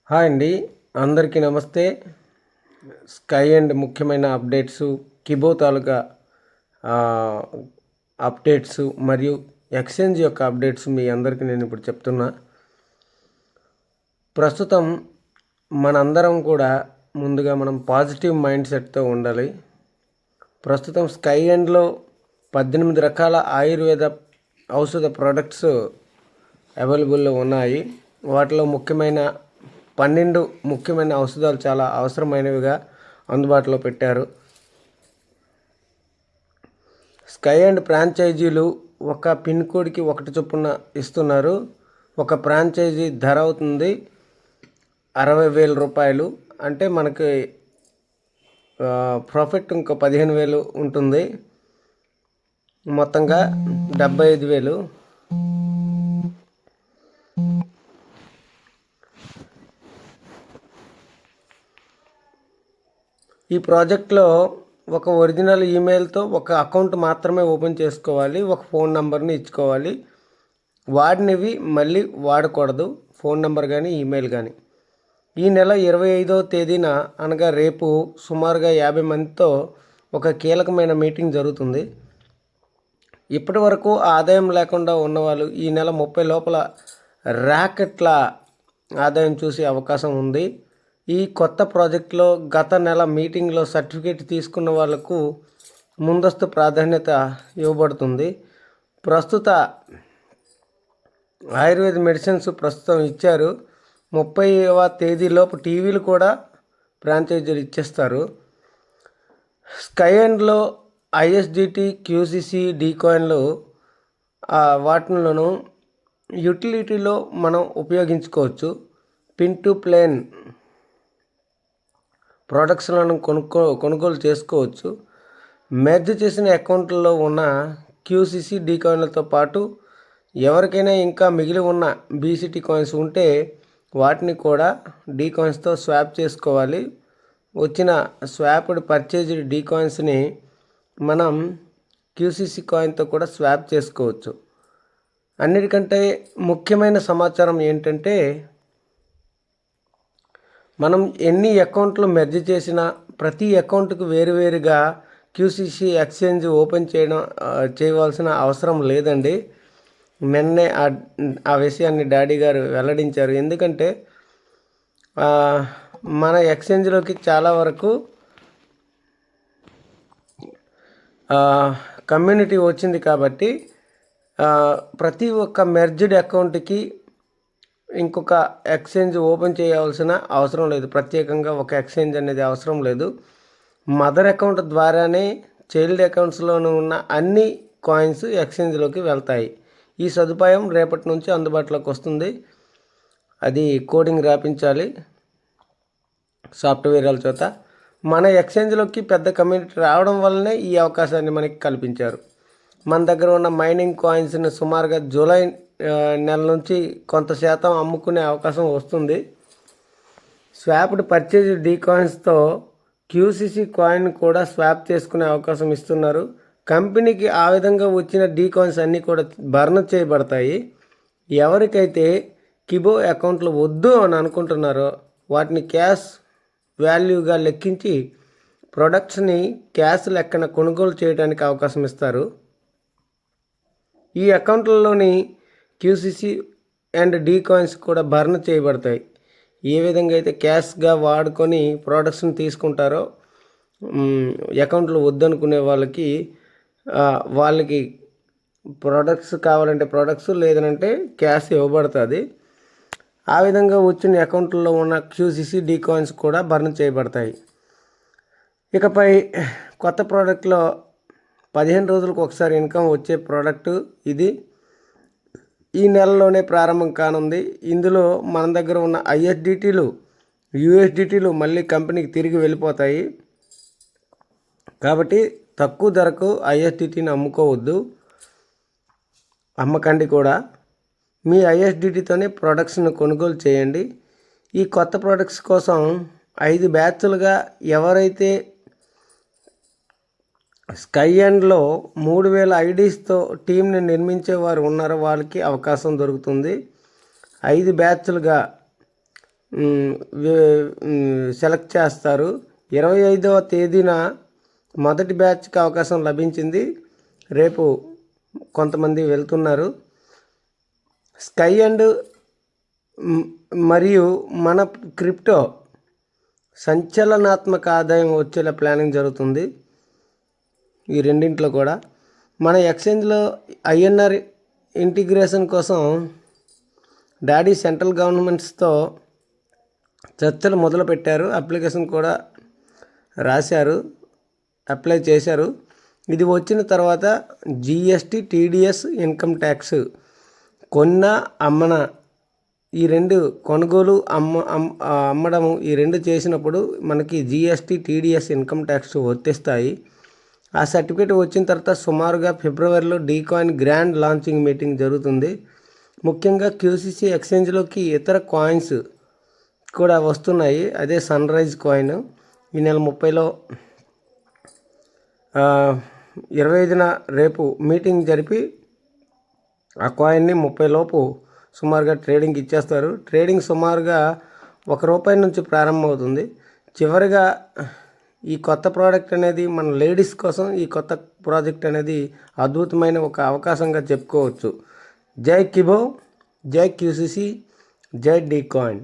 Hi అండి, అందరికీ నమస్తే. స్కై అండ్ ముఖ్యమైన అప్డేట్స్, కిబో తాలూకా అప్డేట్స్ మరియు ఎక్స్చేంజ్ యొక్క అప్డేట్స్ మీ అందరికీ నేను ఇప్పుడు చెప్తున్నా. ప్రస్తుతం మనందరం కూడా ముందుగా మనం పాజిటివ్ మైండ్ సెట్తో ఉండాలి. ప్రస్తుతం స్కై అండ్లో 18 రకాల ఆయుర్వేద ఔషధ ప్రోడక్ట్స్ అవైలబుల్లో ఉన్నాయి. వాటిలో 12 ముఖ్యమైన ఔషధాలు చాలా అవసరమైనవిగా అందుబాటులో పెట్టారు. స్కై అండ్ ఫ్రాంచైజీలు ఒక పిన్ కోడ్కి ఒకటి చొప్పున ఇస్తున్నారు. ఒక ఫ్రాంచైజీ ధర అవుతుంది 60,000 రూపాయలు. అంటే మనకి ప్రాఫిట్ ఇంకో 15,000 ఉంటుంది. మొత్తంగా 75,000. ఈ ప్రాజెక్ట్లో ఒక ఒరిజినల్ ఈమెయిల్తో ఒక అకౌంట్ మాత్రమే ఓపెన్ చేసుకోవాలి. ఒక ఫోన్ నెంబర్ని ఇచ్చుకోవాలి. వాడినవి మళ్ళీ వాడకూడదు, ఫోన్ నెంబర్ కానీ ఈమెయిల్ కానీ. ఈ నెల 25వ తేదీన అనగా రేపు సుమారుగా 50 మందితో ఒక కీలకమైన మీటింగ్ జరుగుతుంది. ఇప్పటి వరకు ఆదాయం లేకుండా ఉన్నవాళ్ళు ఈ నెల 30 లోపల ర్యాకెట్ల ఆదాయం చూసే అవకాశం ఉంది. ఈ కొత్త ప్రాజెక్టులో గత నెల మీటింగ్లో సర్టిఫికేట్ తీసుకున్న వాళ్లకు ముందస్తు ప్రాధాన్యత ఇవ్వబడుతుంది. ప్రస్తుత ఆయుర్వేద మెడిసిన్స్ ప్రస్తుతం ఇచ్చారు. 30వ తేదీలోపు టీవీలు కూడా ఫ్రాంచైజీలు ఇచ్చేస్తారు. స్కై అండ్లో ఐఎస్డిటి, క్యూసిసి, డీకాయిన్లు వాటిలోనూ యూటిలిటీలో మనం ఉపయోగించుకోవచ్చు. పిన్ టు ప్లేన్ ప్రొడక్ట్స్లను కొనుగోలు చేసుకోవచ్చు. మెర్జ్ చేసిన అకౌంట్లలో ఉన్న క్యూసిసి డీకాయిన్లతో పాటు ఎవరికైనా ఇంకా మిగిలి ఉన్న బీసీటీ కాయిన్స్ ఉంటే వాటిని కూడా డీకాయిన్స్తో స్వాప్ చేసుకోవాలి. వచ్చిన స్వాప్డ్ పర్చేజ్డ్ డీకాయిన్స్ని మనం క్యూసిసి కాయిన్తో కూడా స్వాప్ చేసుకోవచ్చు. అన్నిటికంటే ముఖ్యమైన సమాచారం ఏంటంటే, మనం ఎన్ని అకౌంట్లు మెర్జ్ చేసినా ప్రతి అకౌంట్కు వేరువేరుగా క్యూసిసి ఎక్స్చేంజ్ ఓపెన్ చేయవలసిన అవసరం లేదండి. నిన్నే ఆ విషయాన్ని డాడీ గారు వెల్లడించారు. ఎందుకంటే మన ఎక్స్చేంజ్లోకి చాలా వరకు కమ్యూనిటీ వచ్చింది కాబట్టి ప్రతి ఒక్క మెర్జ్డ్ అకౌంట్కి ఇంకొక ఎక్స్చేంజ్ ఓపెన్ చేయవలసిన అవసరం లేదు. ప్రత్యేకంగా ఒక ఎక్స్చేంజ్ అనేది అవసరం లేదు. మదర్ అకౌంట్ ద్వారానే చైల్డ్ అకౌంట్స్లోనూ ఉన్న అన్ని కాయిన్స్ ఎక్స్చేంజ్లోకి వెళ్తాయి. ఈ సదుపాయం రేపటి నుంచి అందుబాటులోకి వస్తుంది. అది కోడింగ్ రాపించాలి సాఫ్ట్వేర్ల చేత. మన ఎక్స్చేంజ్లోకి పెద్ద కమ్యూనిటీ రావడం వల్లనే ఈ అవకాశాన్ని మనకి కల్పించారు. మన దగ్గర ఉన్న మైనింగ్ కాయిన్స్ని సుమారుగా జూలై నెల నుంచి కొంత శాతం అమ్ముకునే అవకాశం వస్తుంది. స్వాప్డ్ పర్చేజ్ డీకాయిన్స్తో క్యూసిసి కాయిన్ కూడా స్వాప్ చేసుకునే అవకాశం ఇస్తున్నారు. కంపెనీకి ఆ విధంగా వచ్చిన డీకాయిన్స్ అన్నీ కూడా బర్న్ చేయబడతాయి. ఎవరికైతే కిబో అకౌంట్లు వద్దు అని అనుకుంటున్నారో వాటిని క్యాష్ వాల్యూగా లెక్కించి ప్రొడక్ట్స్ని క్యాష్ లెక్కన కొనుగోలు చేయడానికి అవకాశం ఇస్తారు. ఈ అకౌంట్లలోని క్యూసిసి అండ్ డీకాయిన్స్ కూడా బర్న్ చేయబడతాయి. ఏ విధంగా అయితే క్యాష్గా వాడుకొని ప్రోడక్ట్స్ని తీసుకుంటారో అకౌంట్లు వద్దనుకునే వాళ్ళకి ప్రోడక్ట్స్ కావాలంటే ప్రోడక్ట్స్, లేదంటే క్యాష్ ఇవ్వబడుతుంది. ఆ విధంగా వచ్చిన అకౌంట్లో ఉన్న క్యూసిసి డీకాయిన్స్ కూడా బర్న్ చేయబడతాయి. ఇకపై కొత్త ప్రోడక్ట్లో 15 రోజులకు ఒకసారి ఇన్కమ్ వచ్చే ప్రోడక్టు ఇది. ఈ నెలలోనే ప్రారంభం కానుంది. ఇందులో మన దగ్గర ఉన్న ఐఎస్డిటీలు, యూఎస్డిటీలు మళ్ళీ కంపెనీకి తిరిగి వెళ్ళిపోతాయి. కాబట్టి తక్కువ ధరకు ఐఎస్డిటీని అమ్మకండి కూడా. మీ ఐఎస్డిటీతోనే ప్రొడక్ట్స్ను కొనుగోలు చేయండి. ఈ కొత్త ప్రొడక్ట్స్ కోసం 5 బ్యాచ్లుగా ఎవరైతే స్కై అండ్లో 3,000 ఐడీస్తో టీంని నిర్మించేవారు ఉన్నారో వాళ్ళకి అవకాశం దొరుకుతుంది. 5 బ్యాచ్లుగా సెలెక్ట్ చేస్తారు. 25వ తేదీన మొదటి బ్యాచ్కి అవకాశం లభించింది. రేపు కొంతమంది వెళ్తున్నారు. స్కై అండ్ మరియు మన క్రిప్టో సంచలనాత్మక ఆదాయం వచ్చేలా ప్లానింగ్ జరుగుతుంది. ఈ రెండింటిలో కూడా మన ఎక్స్చేంజ్లో ఐఎన్ఆర్ ఇంటిగ్రేషన్ కోసం డాడీ సెంట్రల్ గవర్నమెంట్స్తో చర్చలు మొదలుపెట్టారు. అప్లికేషన్ కూడా రాశారు, అప్లై చేశారు. ఇది వచ్చిన తర్వాత జిఎస్టీ, టీడీఎస్, ఇన్కమ్ ట్యాక్స్ అమ్మన ఈ రెండు కొనుగోలు అమ్మడము ఈ రెండు చేసినప్పుడు మనకి జిఎస్టీ, టీడీఎస్, ఇన్కమ్ ట్యాక్స్ వర్తిస్తాయి. ఆ సర్టిఫికేట్ వచ్చిన తర్వాత సుమారుగా ఫిబ్రవరిలో డీకాయిన్ గ్రాండ్ లాంచింగ్ మీటింగ్ జరుగుతుంది. ముఖ్యంగా క్యూసీసీ ఎక్స్చేంజ్లోకి ఇతర కాయిన్స్ కూడా వస్తున్నాయి. అదే సన్ రైజ్ కాయిన్ ఈ నెల 30లో 25న రేపు మీటింగ్ జరిపి ఆ కాయిన్ని 30 లోపు సుమారుగా ట్రేడింగ్ ఇచ్చేస్తారు. ట్రేడింగ్ సుమారుగా ₹1 నుంచి ప్రారంభమవుతుంది. చివరిగా ఈ కొత్త ప్రోడక్ట్ అనేది మన లేడీస్ కోసం ఈ కొత్త ప్రాజెక్ట్ అనేది అద్భుతమైన ఒక అవకాశంగా చెప్పుకోవచ్చు. జై కిబో, జై క్యూసీసీ, జై డీకాయిన్.